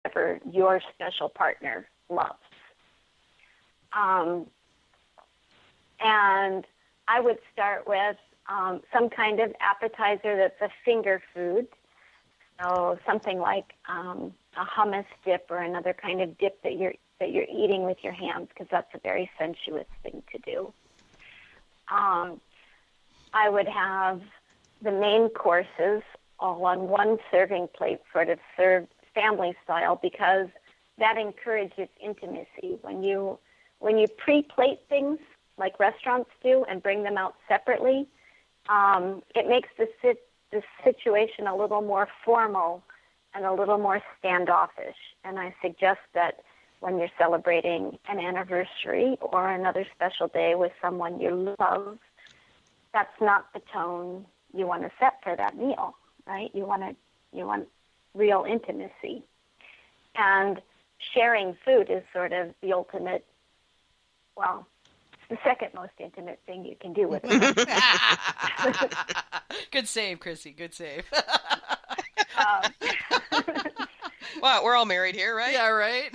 whatever your special partner loves. And I would start with some kind of appetizer that's a finger food. So something like a hummus dip or another kind of dip that you're eating with your hands, because that's a very sensuous thing to do. I would have the main courses all on one serving plate, sort of served family style, because that encourages intimacy. When you pre-plate things like restaurants do and bring them out separately, it makes the situation a little more formal and a little more standoffish. And I suggest that when you're celebrating an anniversary or another special day with someone you love, that's not the tone you want to set for that meal, right? You want real intimacy. And sharing food is sort of the ultimate, well, it's the second most intimate thing you can do with it. Good save, Chrissie. Good save. Wow, we're all married here, right? Yeah, right.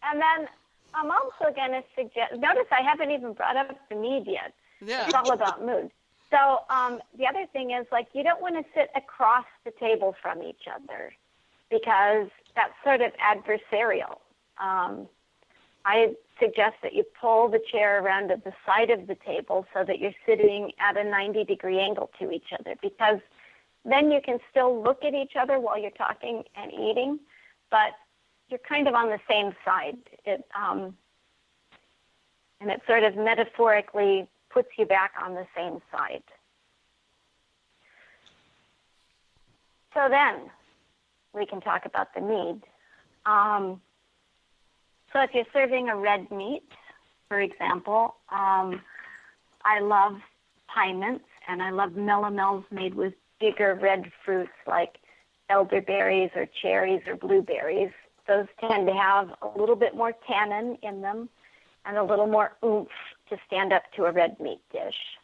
And then I'm also going to suggest, notice I haven't even brought up the mead yet. Yeah. It's all about mood. So the other thing is, like, you don't want to sit across the table from each other, because that's sort of adversarial. I suggest that you pull the chair around to the side of the table so that you're sitting at a 90-degree angle to each other, because then you can still look at each other while you're talking and eating, but you're kind of on the same side. And it sort of metaphorically puts you back on the same side. So then we can talk about the mead. So if you're serving a red meat, for example, I love pie mints, and I love melomels made with bigger red fruits like elderberries or cherries or blueberries. Those tend to have a little bit more tannin in them and a little more oomph to stand up to a red meat dish.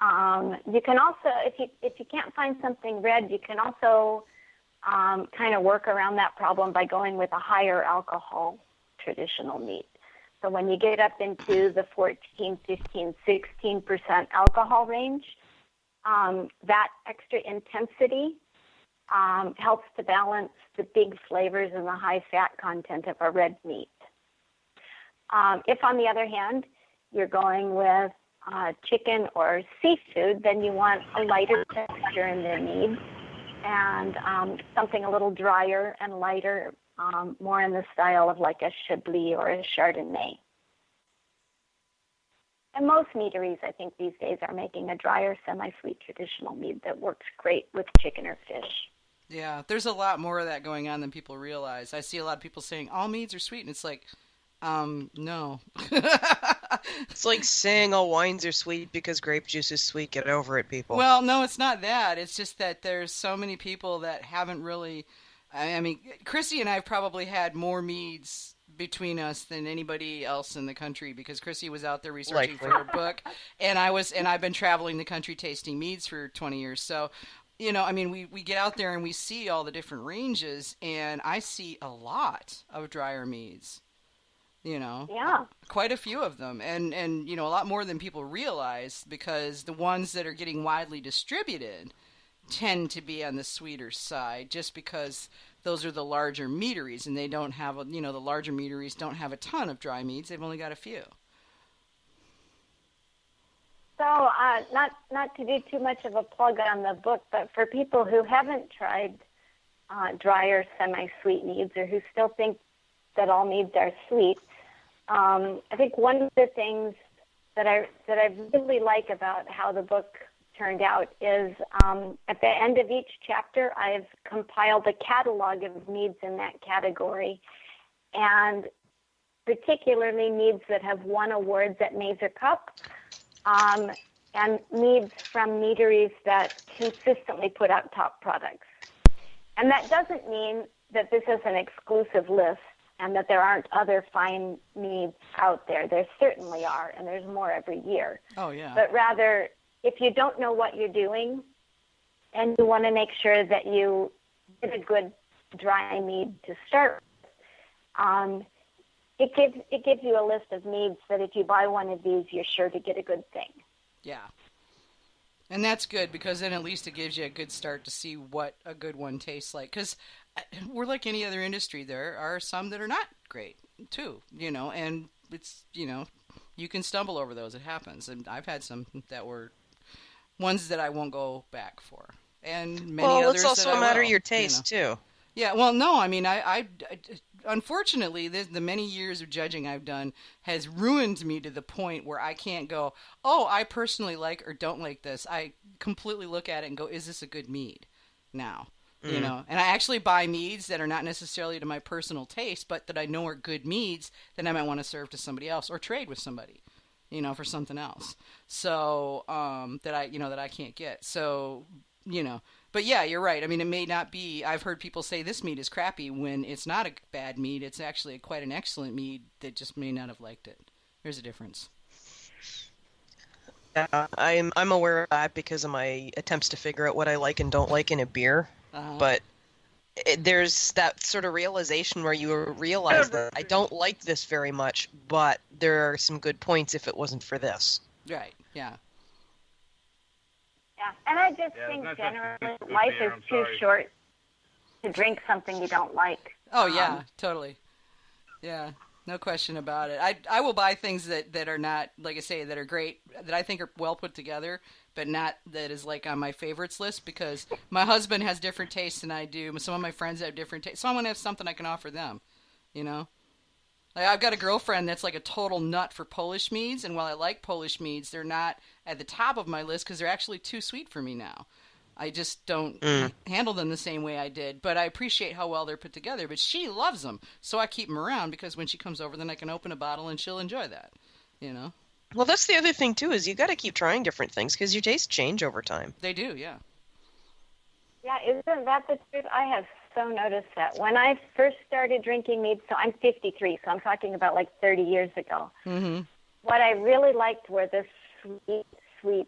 You can also, if you can't find something red, you can also kind of work around that problem by going with a higher alcohol traditional meat. So when you get up into the 14, 15, 16% alcohol range, that extra intensity helps to balance the big flavors and the high fat content of a red meat. If, on the other hand, you're going with chicken or seafood, then you want a lighter texture in the meat and something a little drier and lighter, more in the style of like a Chablis or a Chardonnay. And most meaderies, I think, these days are making a drier, semi-sweet traditional mead that works great with chicken or fish. Yeah, there's a lot more of that going on than people realize. I see a lot of people saying all meads are sweet, and it's like, no. It's like saying all wines are sweet because grape juice is sweet. Get over it, people. Well, no, it's not that. It's just that there's so many people that haven't really... I mean, Chrissie and I have probably had more meads between us than anybody else in the country, because Chrissie was out there researching for her book, and I've been traveling the country tasting meads for 20 years. So, you know, I mean, we get out there and we see all the different ranges, and I see a lot of drier meads. You know, yeah, quite a few of them, and you know, a lot more than people realize, because the ones that are getting widely distributed tend to be on the sweeter side, just because those are the larger meaderies, and they don't have, the larger meaderies don't have a ton of dry meads. They've only got a few. So, not to do too much of a plug on the book, but for people who haven't tried drier semi-sweet meads, or who still think that all meads are sweet, I think one of the things that I really like about how the book turned out is at the end of each chapter, I've compiled a catalog of meads in that category, and particularly meads that have won awards at Mazer Cup, and meads from meaderies that consistently put out top products. And that doesn't mean that this is an exclusive list and that there aren't other fine meads out there. There certainly are, and there's more every year. Oh, yeah. But rather, if you don't know what you're doing and you want to make sure that you get a good dry mead to start with, it gives you a list of meads that if you buy one of these, you're sure to get a good thing. Yeah. And that's good because then at least it gives you a good start to see what a good one tastes like. Because we're like any other industry. There are some that are not great, too, and it's, you can stumble over those. It happens. And I've had some that were ones that I won't go back for. And many others it's also that a matter will, of your taste, too. Yeah, well, no, I mean, I unfortunately, the many years of judging I've done has ruined me to the point where I can't go, oh, I personally like or don't like this. I completely look at it and go, is this a good mead now? And I actually buy meads that are not necessarily to my personal taste, but that I know are good meads that I might want to serve to somebody else or trade with somebody, for something else. So, that I can't get. So, but yeah, you're right. I mean, it may not be, I've heard people say this mead is crappy when it's not a bad mead. It's actually quite an excellent mead that just may not have liked it. There's a difference. I'm aware of that because of my attempts to figure out what I like and don't like in a beer. But there's that sort of realization where you realize that I don't like this very much, but there are some good points if it wasn't for this. Right, yeah. Yeah, and I just think generally life is too short to drink something you don't like. Oh, yeah, totally. Yeah, no question about it. I will buy things that are not, like I say, that are great, that I think are well put together, but not that is like on my favorites list because my husband has different tastes than I do. Some of my friends have different tastes. So I'm going to have something I can offer them, Like I've got a girlfriend that's like a total nut for Polish meads, and while I like Polish meads, they're not at the top of my list because they're actually too sweet for me now. I just don't handle them the same way I did, but I appreciate how well they're put together. But she loves them, so I keep them around because when she comes over, then I can open a bottle and she'll enjoy that, Well, that's the other thing, too, is you got to keep trying different things because your tastes change over time. They do, yeah. Yeah, isn't that the truth? I have so noticed that. When I first started drinking mead, so I'm 53, so I'm talking about like 30 years ago. Mm-hmm. What I really liked were the sweet,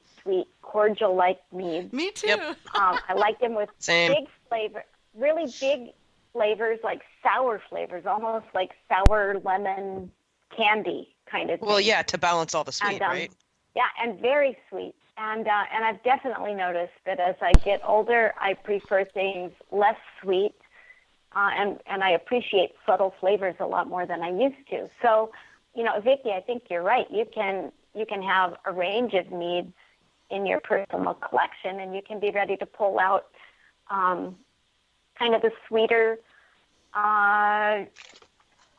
cordial-like meads. Me too. Yep. I liked them with Same. big flavor, really big flavors, like sour flavors, almost like sour lemon candy kind of thing. Well, yeah, to balance all the sweet, and, right? Yeah, and very sweet. And I've definitely noticed that as I get older, I prefer things less sweet, and I appreciate subtle flavors a lot more than I used to. So, Vicki, I think you're right. You can have a range of meads in your personal collection, and you can be ready to pull out kind of the sweeter,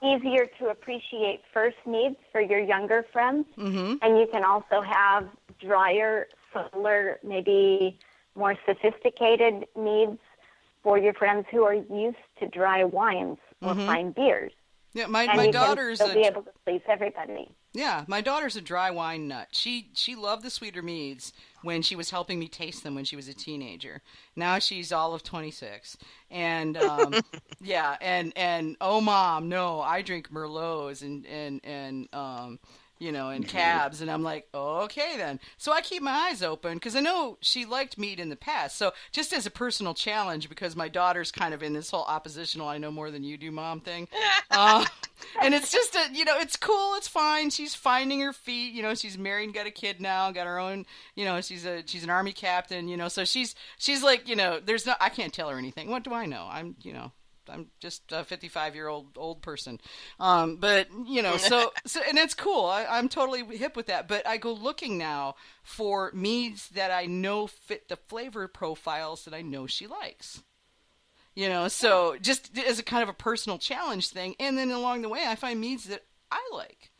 easier to appreciate first meads for your younger friends. Mm-hmm. And you can also have drier, subtler, maybe more sophisticated meads for your friends who are used to dry wines or fine beers. Yeah, and my you daughter's can still be able to please everybody. Yeah, my daughter's a dry wine nut. She loved the sweeter meads when she was helping me taste them when she was a teenager. Now she's all of 26. And yeah, and oh mom, no, I drink Merlots and and cabs, and I'm like, okay then. So I keep my eyes open because I know she liked mead in the past. So just as a personal challenge, because my daughter's kind of in this whole oppositional "I know more than you do, mom" thing, and it's just it's cool, it's fine. She's finding her feet. She's married and got a kid now, got her own. She's an army captain. So she's like, there's no, I can't tell her anything. What do I know? I'm just a 55-year-old old person. But, so and that's cool. I'm totally hip with that. But I go looking now for meads that I know fit the flavor profiles that I know she likes. So just as a kind of a personal challenge thing. And then along the way, I find meads that I like.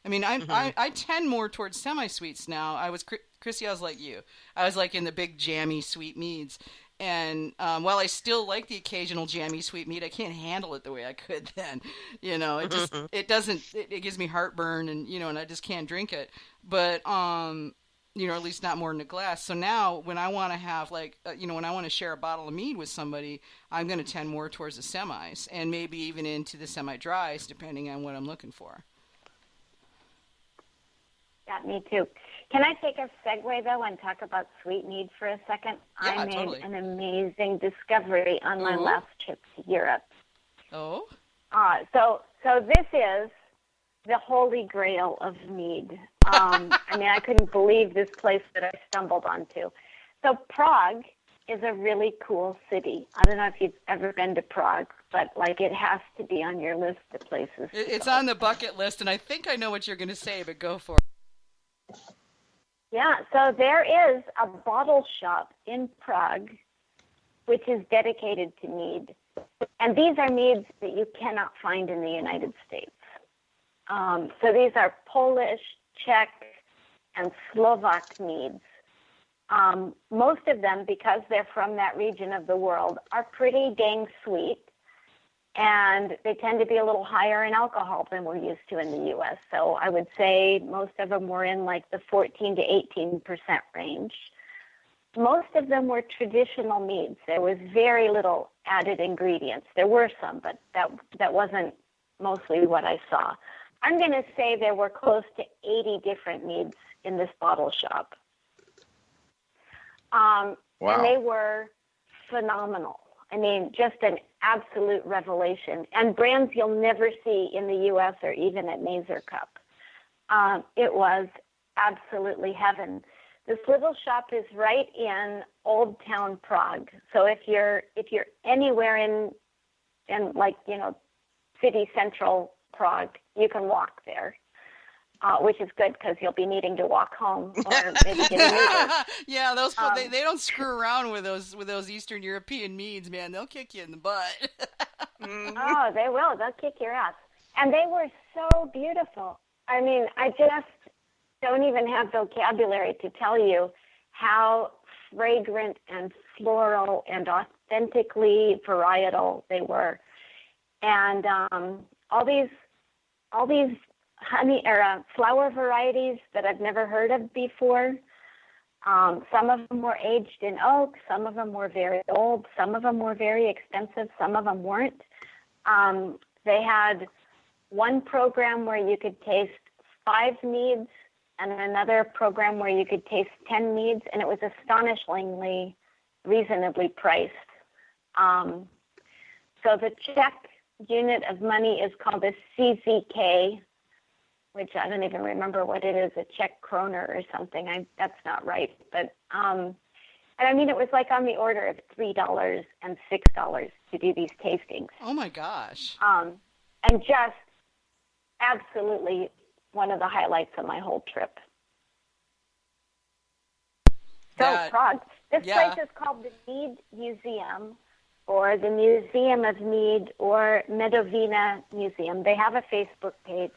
I mean, I tend more towards semi-sweets now. Chrissie, I was like you. I was like in the big jammy sweet meads. And while I still like the occasional jammy sweet mead, I can't handle it the way I could then. It just it doesn't. It gives me heartburn, and and I just can't drink it. But at least not more than a glass. So now when I want to have when I want to share a bottle of mead with somebody, I'm going to tend more towards the semis and maybe even into the semi-dries, depending on what I'm looking for. Yeah, me too. Can I take a segue, though, and talk about sweet mead for a second? Yeah, I made totally. an amazing discovery on my last trip to Europe. Oh? So this is the holy grail of mead. I couldn't believe this place that I stumbled onto. So Prague is a really cool city. I don't know if you've ever been to Prague, but it has to be on your list of places. It's on the bucket list, and I think I know what you're going to say, but go for it. Yeah, so there is a bottle shop in Prague which is dedicated to mead. And these are meads that you cannot find in the United States. So these are Polish, Czech, and Slovak meads. Most of them, because they're from that region of the world, are pretty dang sweet, and they tend to be a little higher in alcohol than we're used to in the U.S. So I would say most of them were in the 14 to 18% range. Most of them were traditional meads. There was very little added ingredients. There were some, but that wasn't mostly what I saw. I'm going to say there were close to 80 different meads in this bottle shop. Wow. And they were phenomenal. Just an absolute revelation. And brands you'll never see in the U.S. or even at Mazer Cup. It was absolutely heaven. This little shop is right in Old Town Prague. So if you're anywhere in city central Prague, you can walk there. Which is good because you'll be needing to walk home or maybe get an Uber. Yeah, they don't screw around with those Eastern European meads, man. They'll kick you in the butt. Oh, they will. They'll kick your ass. And they were so beautiful. I just don't even have vocabulary to tell you how fragrant and floral and authentically varietal they were. And all these honey or flower varieties that I've never heard of before. Some of them were aged in oak. Some of them were very old. Some of them were very expensive. Some of them weren't. They had one program where you could taste 5 meads and another program where you could taste 10 meads, and it was astonishingly reasonably priced. So the Czech unit of money is called a CZK, which I don't even remember what it is, a Czech kroner or something. That's not right. But, it was on the order of $3 and $6 to do these tastings. Oh, my gosh. And just absolutely one of the highlights of my whole trip. So, Prague. This place is called the Mead Museum, or the Museum of Mead, or Medovina Museum. They have a Facebook page.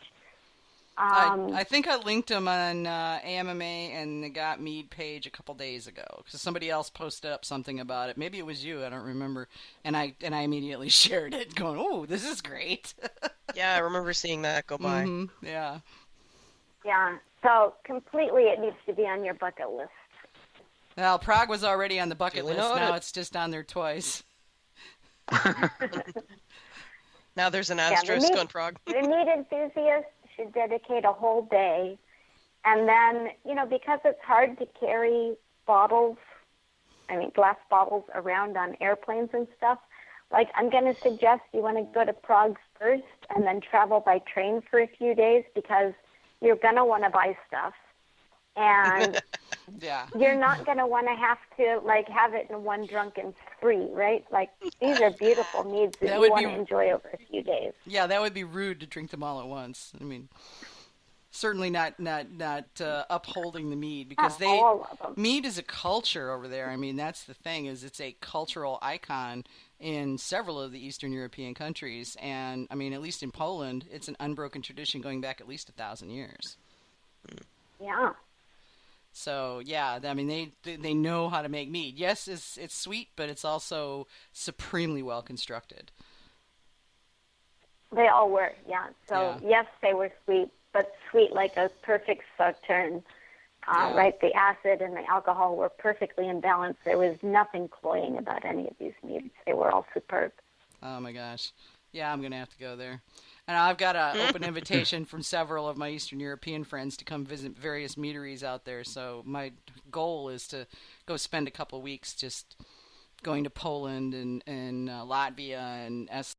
I think I linked them on AMMA and the Got Mead page a couple days ago because somebody else posted up something about it. Maybe it was you. I don't remember. And I immediately shared it, going, "Oh, this is great." Yeah, I remember seeing that go by. Mm-hmm. Yeah. Yeah. So completely, it needs to be on your bucket list. Well, Prague was already on the bucket list. Now it. It's just on there twice. Now there's an asterisk on Prague. The mead enthusiast should dedicate a whole day. And then, because it's hard to carry glass bottles around on airplanes and stuff, I'm going to suggest you want to go to Prague first and then travel by train for a few days because you're going to want to buy stuff. And yeah. You're not going to want to have have it in one drunken spree, right? These are beautiful meads that you want to enjoy over a few days. Yeah, that would be rude to drink them all at once. Certainly not upholding the mead because mead is a culture over there. That's the thing, is it's a cultural icon in several of the Eastern European countries, and at least in Poland, it's an unbroken tradition going back at least 1,000 years. Yeah. So yeah, they know how to make mead. Yes, it's sweet, but it's also supremely well constructed. They all were, yeah. So yes, they were sweet, but sweet like a perfect Sauterne. Right, the acid and the alcohol were perfectly in balance. There was nothing cloying about any of these meads. They were all superb. Oh my gosh. Yeah, I'm going to have to go there. And I've got an open invitation from several of my Eastern European friends to come visit various meaderies out there. So my goal is to go spend a couple weeks just going to Poland and Latvia and Estonia